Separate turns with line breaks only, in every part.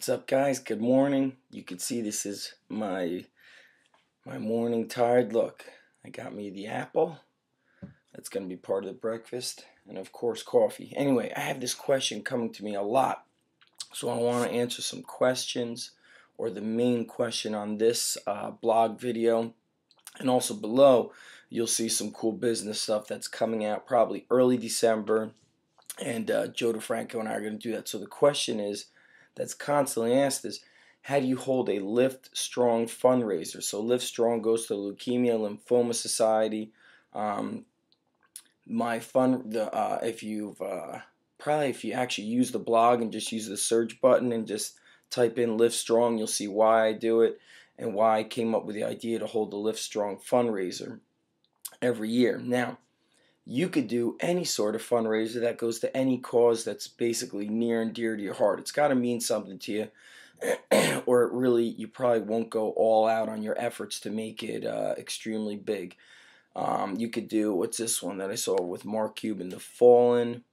What's up, guys? Good morning. You can see this is my morning tired look. I got me the apple. That's going to be part of the breakfast, and of course coffee. Anyway, I have this question coming to me a lot, so I want to answer some questions, or the main question on this blog video, and also below you'll see some cool business stuff that's coming out probably early December, and Joe DeFranco and I are going to do that. So the question is, that's constantly asked is, how do you hold a Lift Strong fundraiser? So Lift Strong goes to the Leukemia Lymphoma Society. If you actually use the blog and just use the search button and just type in Lift Strong, you'll see why I do it and why I came up with the idea to hold the Lift Strong fundraiser every year. Now, you could do any sort of fundraiser that goes to any cause that's basically near and dear to your heart. It's got to mean something to you, or you probably won't go all out on your efforts to make it extremely big. You could do, what's this one that I saw with Mark Cuban, the Fallen,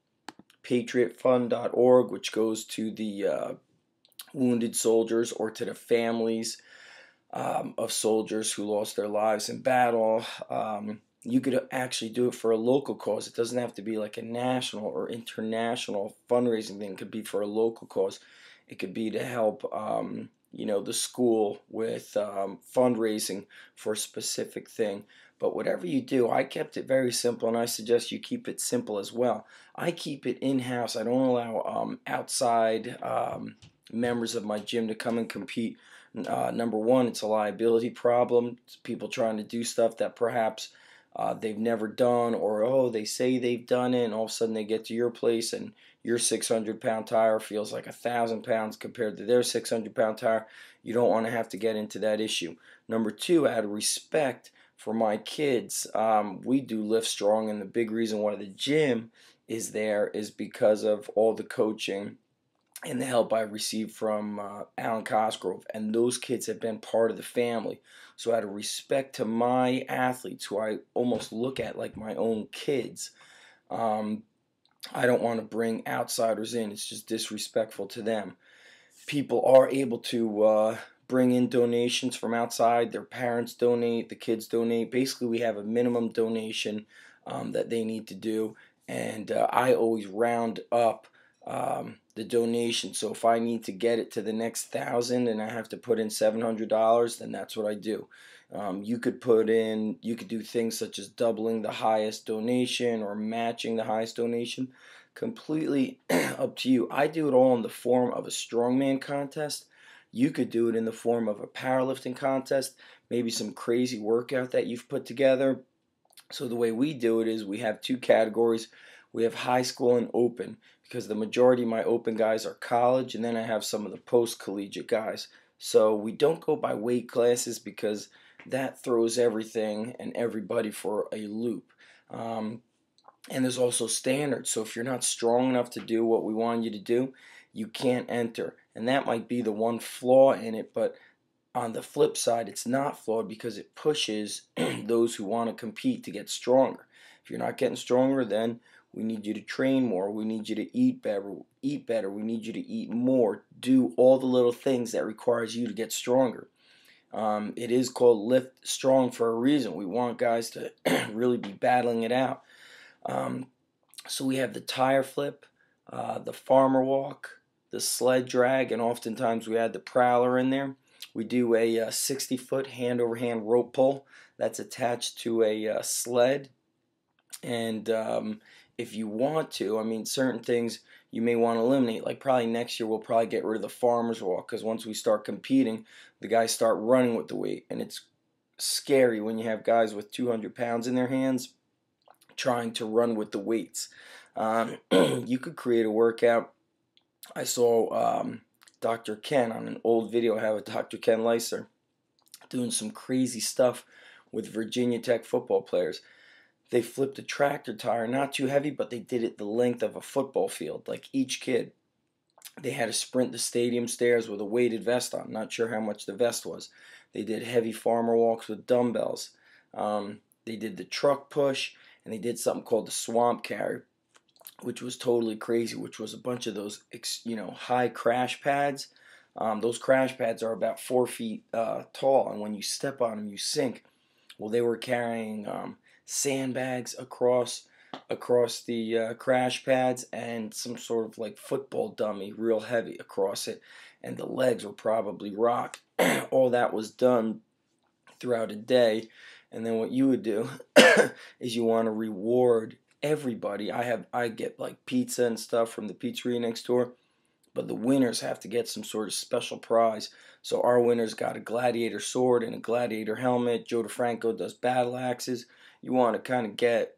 patriotfund.org, which goes to the wounded soldiers or to the families of soldiers who lost their lives in battle. You could actually do it for a local cause. It doesn't have to be like a national or international fundraising thing. It could be for a local cause. It could be to help the school with fundraising for a specific thing. But whatever you do, I kept it very simple, and I suggest you keep it simple as well. I keep it in-house. I don't allow outside members of my gym to come and compete. Number one, it's a liability problem. It's people trying to do stuff that perhaps they've never done, or they say they've done it, and all of a sudden they get to your place and your 600-pound tire feels like 1,000 pounds compared to their 600-pound tire. You don't want to have to get into that issue. Number two, out of respect for my kids, we do Lift Strong, and the big reason why the gym is there is because of all the coaching and the help I received from Alan Cosgrove, and those kids have been part of the family. So out of respect to my athletes, who I almost look at like my own kids, I don't want to bring outsiders in. It's just disrespectful to them. People are able to bring in donations from outside. Their parents donate, the kids donate. Basically, we have a minimum donation that they need to do, and I always round up the donation. So if I need to get it to the next 1,000 and I have to put in $700, then that's what I do. You could do things such as doubling the highest donation or matching the highest donation. Completely up to you. I do it all in the form of a strongman contest. You could do it in the form of a powerlifting contest, maybe some crazy workout that you've put together. So the way we do it is we have two categories. We have high school and open, because the majority of my open guys are college, and then I have some of the post-collegiate guys. So we don't go by weight classes because that throws everything and everybody for a loop. And there's also standards. So if you're not strong enough to do what we want you to do, you can't enter. And that might be the one flaw in it, but on the flip side, it's not flawed because it pushes those who want to compete to get stronger. If you're not getting stronger, then we need you to train more. We need you to eat better. We need you to eat more. Do all the little things that requires you to get stronger. It is called Lift Strong for a reason. We want guys to really be battling it out. So we have the tire flip, the farmer walk, the sled drag, and oftentimes we add the prowler in there. We do a 60-foot hand-over-hand rope pull that's attached to a sled. And if you want to, certain things you may want to eliminate. Like probably next year we'll probably get rid of the farmer's walk, because once we start competing, the guys start running with the weight. And it's scary when you have guys with 200 pounds in their hands trying to run with the weights. You could create a workout. I saw Dr. Ken on an old video I have with Dr. Ken Leiser doing some crazy stuff with Virginia Tech football players. They flipped a tractor tire, not too heavy, but they did it the length of a football field, like each kid. They had to sprint the stadium stairs with a weighted vest on. Not sure how much the vest was. They did heavy farmer walks with dumbbells. They did the truck push, and they did something called the swamp carry, which was totally crazy, which was a bunch of those high crash pads Those crash pads are about 4 feet tall, and when you step on them, you sink. Well, they were carrying sandbags across the crash pads and some sort of like football dummy, real heavy, across it, and the legs were probably rocked. All that was done throughout a day, and then what you would do is you want to reward everybody. I get like pizza and stuff from the pizzeria next door, but the winners have to get some sort of special prize. So our winners got a gladiator sword and a gladiator helmet. Joe DeFranco does battle axes. You want to kind of get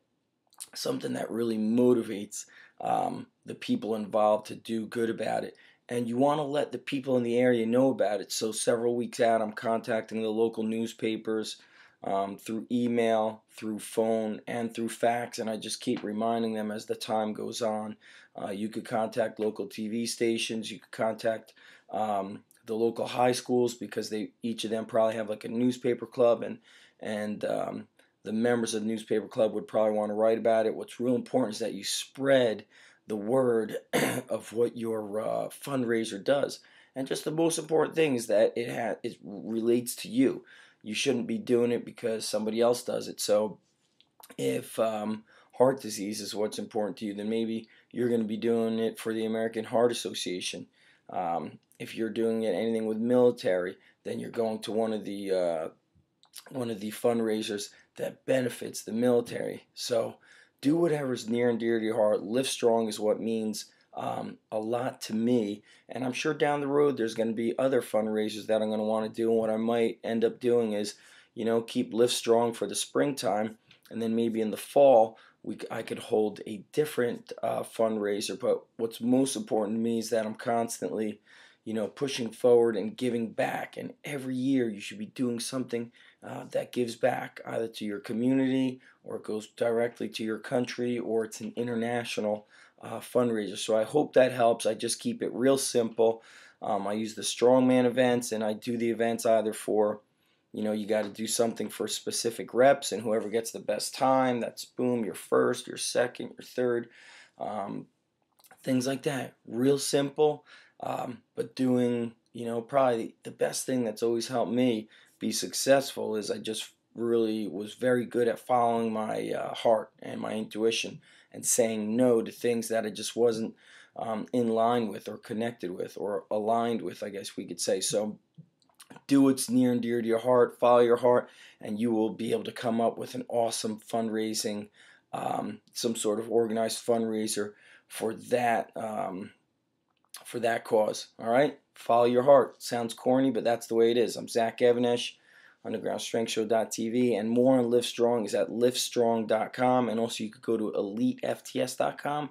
something that really motivates the people involved to do good about it. And you want to let the people in the area know about it. So several weeks out, I'm contacting the local newspapers through email, through phone, and through fax, and I just keep reminding them as the time goes on. You could contact local TV stations. You could contact the local high schools, because each of them probably have like a newspaper club, and the members of the newspaper club would probably want to write about it. What's real important is that you spread the word of what your fundraiser does. And just the most important thing is that it relates to you. You shouldn't be doing it because somebody else does it. So if heart disease is what's important to you, then maybe you're going to be doing it for the American Heart Association. If you're doing it anything with military, then you're going to one of the fundraisers that benefits the military. So do whatever's near and dear to your heart. Live Strong is what means a lot to me, and I'm sure down the road there's going to be other fundraisers that I'm going to want to do. And what I might end up doing is, keep Live Strong for the springtime, and then maybe in the fall I could hold a different fundraiser. But what's most important to me is that I'm constantly pushing forward and giving back. And every year you should be doing something that gives back, either to your community, or it goes directly to your country, or it's an international fundraiser. So I hope that helps. I just keep it real simple. I use the strongman events, and I do the events either for, you got to do something for specific reps, and whoever gets the best time, that's boom, your first, your second, your third, things like that. Real simple, but doing, probably the best thing that's always helped me be successful is I just really was very good at following my heart and my intuition, and saying no to things that I just wasn't in line with, or connected with, or aligned with, I guess we could say. So do what's near and dear to your heart, follow your heart, and you will be able to come up with an awesome fundraising, some sort of organized fundraiser for that cause. All right, follow your heart. Sounds corny, but that's the way it is. I'm Zach Evanesh, UndergroundStrengthShow.tv, and more on Live Strong is at livestrong.com, and also you could go to EliteFTS.com,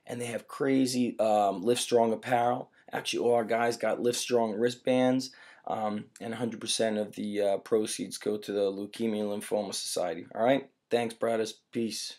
and they have crazy Live Strong apparel. Actually, all our guys got Live Strong wristbands, and 100% of the proceeds go to the Leukemia and Lymphoma Society. All right, thanks, brothers. Peace.